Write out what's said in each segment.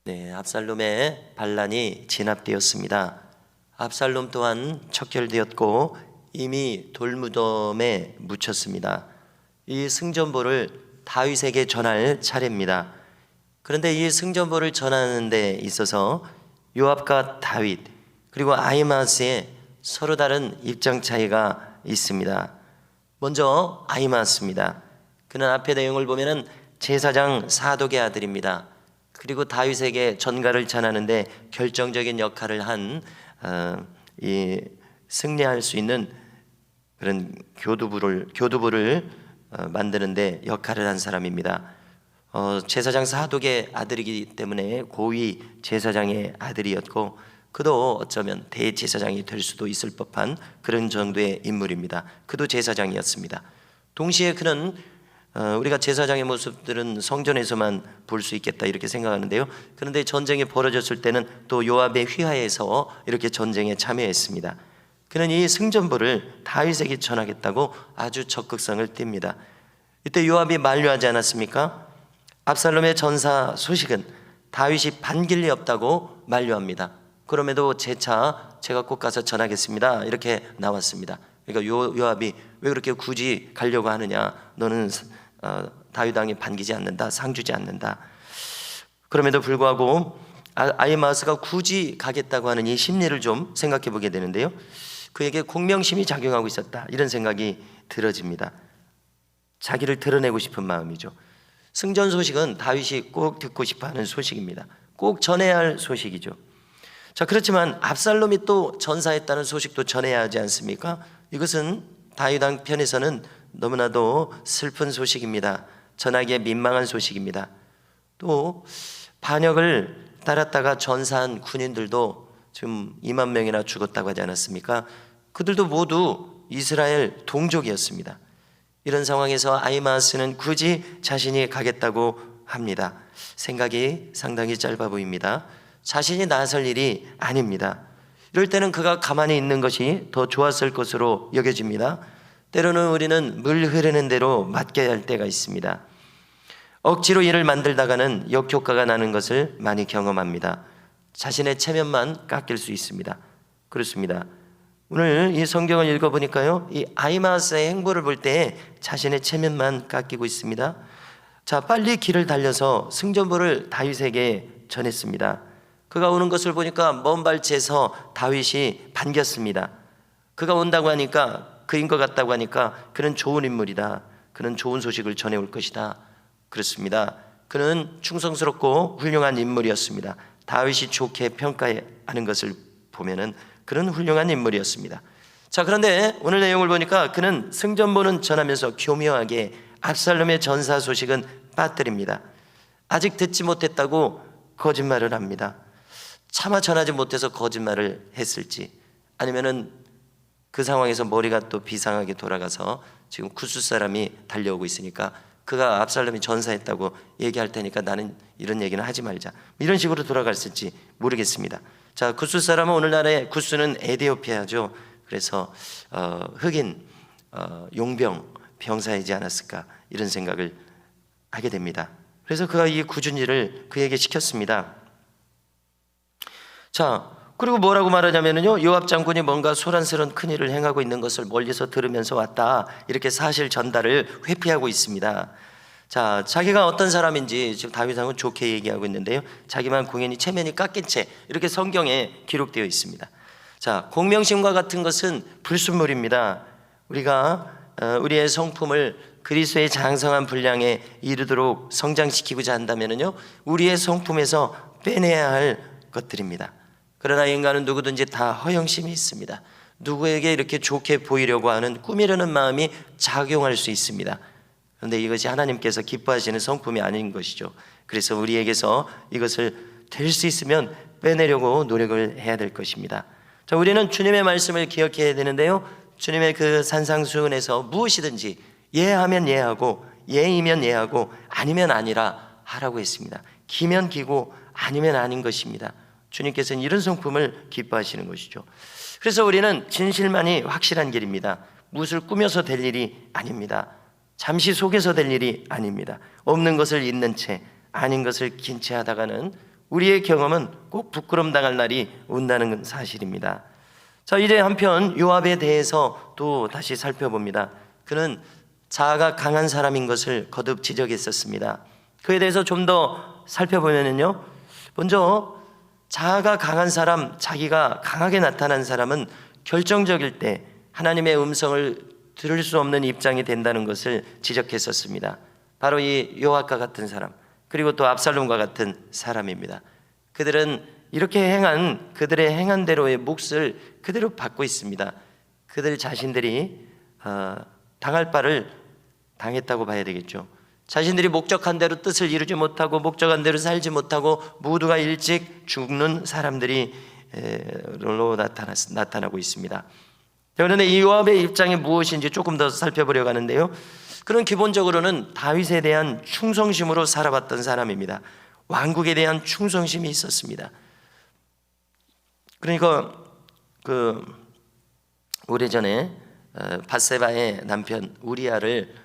네, 압살롬의 반란이 진압되었습니다. 압살롬 또한 척결되었고 이미 돌무덤에 묻혔습니다. 이 승전보를 다윗에게 전할 차례입니다. 그런데 이 승전보를 전하는 데 있어서 요압과 다윗 그리고 아히마스의 서로 다른 입장 차이가 있습니다. 먼저 아히마스입니다. 그는 앞의 내용을 보면은 제사장 사독의 아들입니다. 그리고 다윗에게 전가를 전하는데 결정적인 역할을 한 승리할 수 있는 그런 교두보를 만드는데 역할을 한 사람입니다. 제사장 사독의 아들이기 때문에 고위 제사장의 아들이었고 그도 어쩌면 대제사장이 될 수도 있을 법한 그런 정도의 인물입니다. 그도 제사장이었습니다. 동시에 그는 우리가 제사장의 모습들은 성전에서만 볼 수 있겠다 이렇게 생각하는데요. 그런데 전쟁이 벌어졌을 때는 또 요압의 휘하에서 이렇게 전쟁에 참여했습니다. 그는 이 승전보를 다윗에게 전하겠다고 아주 적극성을 띱니다. 이때 요압이 만류하지 않았습니까? 압살롬의 전사 소식은 다윗이 반길리 없다고 만류합니다. 그럼에도 제가 꼭 가서 전하겠습니다 이렇게 나왔습니다. 그러니까 요압이 왜 그렇게 굳이 가려고 하느냐, 너는 다윗 왕이 반기지 않는다, 상주지 않는다. 그럼에도 불구하고 아히마스가 굳이 가겠다고 하는 이 심리를 좀 생각해 보게 되는데요, 그에게 공명심이 작용하고 있었다 이런 생각이 들어집니다. 자기를 드러내고 싶은 마음이죠. 승전 소식은 다윗이 꼭 듣고 싶어하는 소식입니다. 꼭 전해야 할 소식이죠. 자, 그렇지만 압살롬이 또 전사했다는 소식도 전해야 하지 않습니까? 이것은 다윗 왕 편에서는 너무나도 슬픈 소식입니다. 전하기에 민망한 소식입니다. 또 반역을 따랐다가 전사한 군인들도 지금 2만 명이나 죽었다고 하지 않았습니까? 그들도 모두 이스라엘 동족이었습니다. 이런 상황에서 아히마스는 굳이 자신이 가겠다고 합니다. 생각이 상당히 짧아 보입니다. 자신이 나설 일이 아닙니다. 이럴 때는 그가 가만히 있는 것이 더 좋았을 것으로 여겨집니다. 때로는 우리는 물 흐르는 대로 맡겨야 할 때가 있습니다. 억지로 일을 만들다가는 역효과가 나는 것을 많이 경험합니다. 자신의 체면만 깎일 수 있습니다. 그렇습니다. 오늘 이 성경을 읽어보니까요, 이 아히마스의 행보를 볼 때 자신의 체면만 깎이고 있습니다. 자, 빨리 길을 달려서 승전보를 다윗에게 전했습니다. 그가 오는 것을 보니까 먼 발치에서 다윗이 반겼습니다. 그가 온다고 하니까, 그인 것 같다고 하니까 그는 좋은 인물이다, 그는 좋은 소식을 전해올 것이다. 그렇습니다. 그는 충성스럽고 훌륭한 인물이었습니다. 다윗이 좋게 평가하는 것을 보면은 그런 훌륭한 인물이었습니다. 자, 그런데 오늘 내용을 보니까 그는 승전보는 전하면서 교묘하게 압살롬의 전사 소식은 빠뜨립니다. 아직 듣지 못했다고 거짓말을 합니다. 차마 전하지 못해서 거짓말을 했을지, 아니면은 그 상황에서 머리가 또 비상하게 돌아가서 지금 구스 사람이 달려오고 있으니까 그가 압살롬이 전사했다고 얘기할 테니까 나는 이런 얘기는 하지 말자, 이런 식으로 돌아갔을지 모르겠습니다. 자, 구스 사람은 오늘날의 구스는 에디오피아죠. 그래서 흑인 용병 병사이지 않았을까 이런 생각을 하게 됩니다. 그래서 그가 이 굳은 일을 그에게 시켰습니다. 자, 그리고 뭐라고 말하냐면요, 요압 장군이 뭔가 소란스러운 큰일을 행하고 있는 것을 멀리서 들으면서 왔다, 이렇게 사실 전달을 회피하고 있습니다. 자, 자기가 어떤 사람인지 지금 다윗 왕은 좋게 얘기하고 있는데요, 자기만 공연히 체면이 깎인 채 이렇게 성경에 기록되어 있습니다. 자, 공명심과 같은 것은 불순물입니다. 우리가 우리의 성품을 그리스도의 장성한 분량에 이르도록 성장시키고자 한다면요, 우리의 성품에서 빼내야 할 것들입니다. 그러나 인간은 누구든지 다 허영심이 있습니다. 누구에게 이렇게 좋게 보이려고 하는, 꾸미려는 마음이 작용할 수 있습니다. 그런데 이것이 하나님께서 기뻐하시는 성품이 아닌 것이죠. 그래서 우리에게서 이것을 될 수 있으면 빼내려고 노력을 해야 될 것입니다. 자, 우리는 주님의 말씀을 기억해야 되는데요, 주님의 그 산상수훈에서 무엇이든지 예하면 예하고 예이면 예하고 아니면 아니라 하라고 했습니다. 기면 기고 아니면 아닌 것입니다. 주님께서는 이런 성품을 기뻐하시는 것이죠. 그래서 우리는 진실만이 확실한 길입니다. 무엇을 꾸며서 될 일이 아닙니다. 잠시 속에서 될 일이 아닙니다. 없는 것을 있는 채, 아닌 것을 긴 채 하다가는 우리의 경험은 꼭 부끄럼 당할 날이 온다는 사실입니다. 자, 이제 한편 요압에 대해서 또 다시 살펴봅니다. 그는 자아가 강한 사람인 것을 거듭 지적했었습니다. 그에 대해서 좀 더 살펴보면요, 먼저 자아가 강한 사람, 자기가 강하게 나타난 사람은 결정적일 때 하나님의 음성을 들을 수 없는 입장이 된다는 것을 지적했었습니다. 바로 이 요압과 같은 사람, 그리고 또 압살롬과 같은 사람입니다. 그들은 이렇게 행한, 그들의 행한 대로의 몫을 그대로 받고 있습니다. 그들 자신들이 당할 바를 당했다고 봐야 되겠죠. 자신들이 목적한 대로 뜻을 이루지 못하고 목적한 대로 살지 못하고 모두가 일찍 죽는 사람들이 로 나타나고 있습니다. 그런데 이 요압의 입장이 무엇인지 조금 더 살펴보려고 하는데요, 그는 기본적으로는 다윗에 대한 충성심으로 살아왔던 사람입니다. 왕국에 대한 충성심이 있었습니다. 그러니까 오래전에 밧세바의 남편 우리아를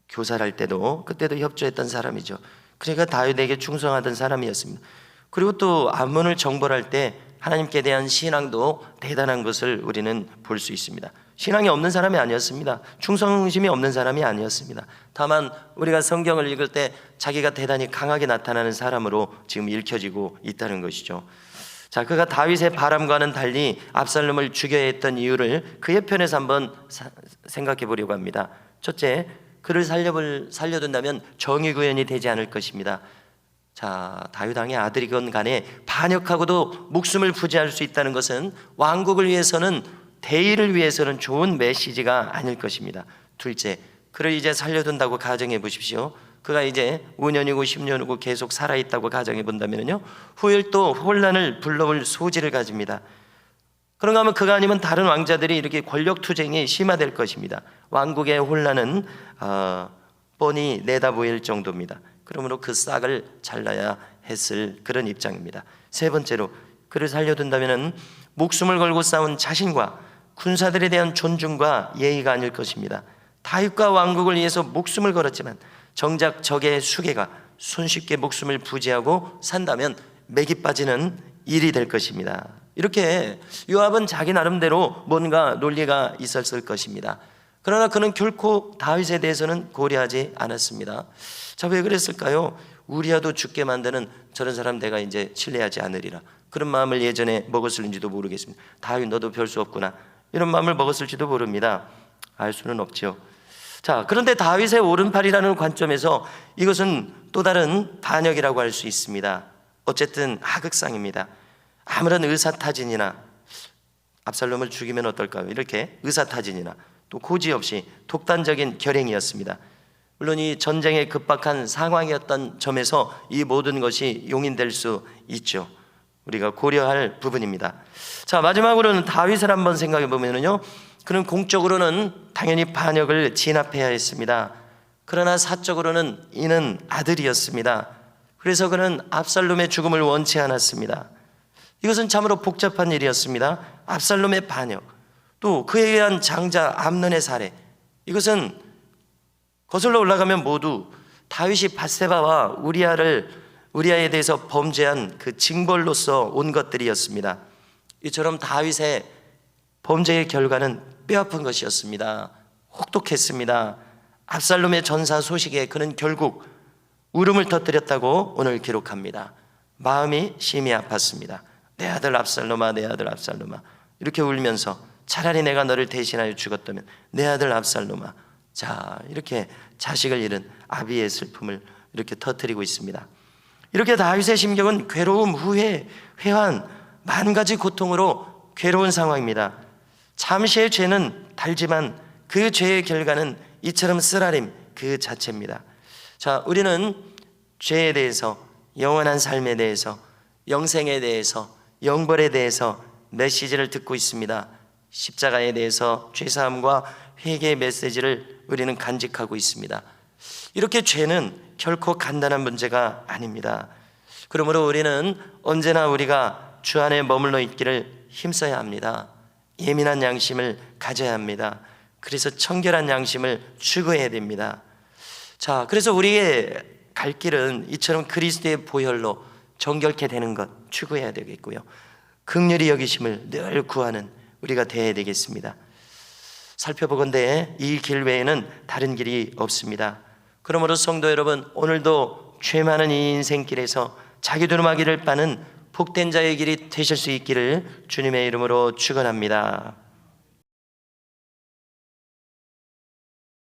교살할 때도 그때도 협조했던 사람이죠. 그러니까 다윗에게 충성하던 사람이었습니다. 그리고 또 암몬을 정벌할 때 하나님께 대한 신앙도 대단한 것을 우리는 볼 수 있습니다. 신앙이 없는 사람이 아니었습니다. 충성심이 없는 사람이 아니었습니다. 다만 우리가 성경을 읽을 때 자기가 대단히 강하게 나타나는 사람으로 지금 읽혀지고 있다는 것이죠. 자, 그가 다윗의 바람과는 달리 압살롬을 죽여야 했던 이유를 그의 편에서 한번 생각해 보려고 합니다. 첫째, 그를 살려둔다면 정의 구현이 되지 않을 것입니다. 자, 다윗 왕의 아들이건 간에 반역하고도 목숨을 부지할 수 있다는 것은 왕국을 위해서는, 대의를 위해서는 좋은 메시지가 아닐 것입니다. 둘째, 그를 이제 살려둔다고 가정해 보십시오. 그가 이제 5년이고 10년이고 계속 살아있다고 가정해 본다면요, 후일 또 혼란을 불러올 소지를 가집니다. 그런가 하면 그가 아니면 다른 왕자들이 이렇게 권력 투쟁이 심화될 것입니다. 왕국의 혼란은 뻔히 내다 보일 정도입니다. 그러므로 그 싹을 잘라야 했을 그런 입장입니다. 세 번째로, 그를 살려둔다면 목숨을 걸고 싸운 자신과 군사들에 대한 존중과 예의가 아닐 것입니다. 다윗과 왕국을 위해서 목숨을 걸었지만 정작 적의 수괴가 손쉽게 목숨을 부지하고 산다면 맥이 빠지는 일이 될 것입니다. 이렇게 요압은 자기 나름대로 뭔가 논리가 있었을 것입니다. 그러나 그는 결코 다윗에 대해서는 고려하지 않았습니다. 자, 왜 그랬을까요? 우리야도 죽게 만드는 저런 사람 내가 이제 신뢰하지 않으리라, 그런 마음을 예전에 먹었을지도 모르겠습니다. 다윗 너도 별 수 없구나, 이런 마음을 먹었을지도 모릅니다. 알 수는 없죠. 자, 그런데 다윗의 오른팔이라는 관점에서 이것은 또 다른 반역이라고 할 수 있습니다. 어쨌든 하극상입니다. 아무런 의사타진이나 압살롬을 죽이면 어떨까요? 이렇게 의사타진이나 또 고지 없이 독단적인 결행이었습니다. 물론 이 전쟁의 급박한 상황이었던 점에서 이 모든 것이 용인될 수 있죠. 우리가 고려할 부분입니다. 자, 마지막으로는 다윗을 한번 생각해 보면요, 그는 공적으로는 당연히 반역을 진압해야 했습니다. 그러나 사적으로는 이는 아들이었습니다. 그래서 그는 압살롬의 죽음을 원치 않았습니다. 이것은 참으로 복잡한 일이었습니다. 압살롬의 반역, 또 그에 의한 장자 암논의 살해, 이것은 거슬러 올라가면 모두 다윗이 밧세바와 우리아에 대해서 범죄한 그 징벌로서 온 것들이었습니다. 이처럼 다윗의 범죄의 결과는 뼈아픈 것이었습니다. 혹독했습니다. 압살롬의 전사 소식에 그는 결국 울음을 터뜨렸다고 오늘 기록합니다. 마음이 심히 아팠습니다. 내 아들 압살롬아, 내 아들 압살롬아, 이렇게 울면서 차라리 내가 너를 대신하여 죽었다면 내 아들 압살롬아. 자, 이렇게 자식을 잃은 아비의 슬픔을 이렇게 터뜨리고 있습니다. 이렇게 다윗의 심경은 괴로움, 후회, 회한, 만 가지 고통으로 괴로운 상황입니다. 잠시의 죄는 달지만 그 죄의 결과는 이처럼 쓰라림 그 자체입니다. 자, 우리는 죄에 대해서, 영원한 삶에 대해서, 영생에 대해서, 영벌에 대해서 메시지를 듣고 있습니다. 십자가에 대해서 죄사함과 회개의 메시지를 우리는 간직하고 있습니다. 이렇게 죄는 결코 간단한 문제가 아닙니다. 그러므로 우리는 언제나 우리가 주 안에 머물러 있기를 힘써야 합니다. 예민한 양심을 가져야 합니다. 그래서 청결한 양심을 추구해야 됩니다. 자, 그래서 우리의 갈 길은 이처럼 그리스도의 보혈로 정결케 되는 것 추구해야 되겠고요. 긍휼히 여기심을 늘 구하는 우리가 되어야 되겠습니다. 살펴보건대 이 길 외에는 다른 길이 없습니다. 그러므로 성도 여러분, 오늘도 죄 많은 이 인생길에서 자기 두루마기를 빠는 복된 자의 길이 되실 수 있기를 주님의 이름으로 축원합니다.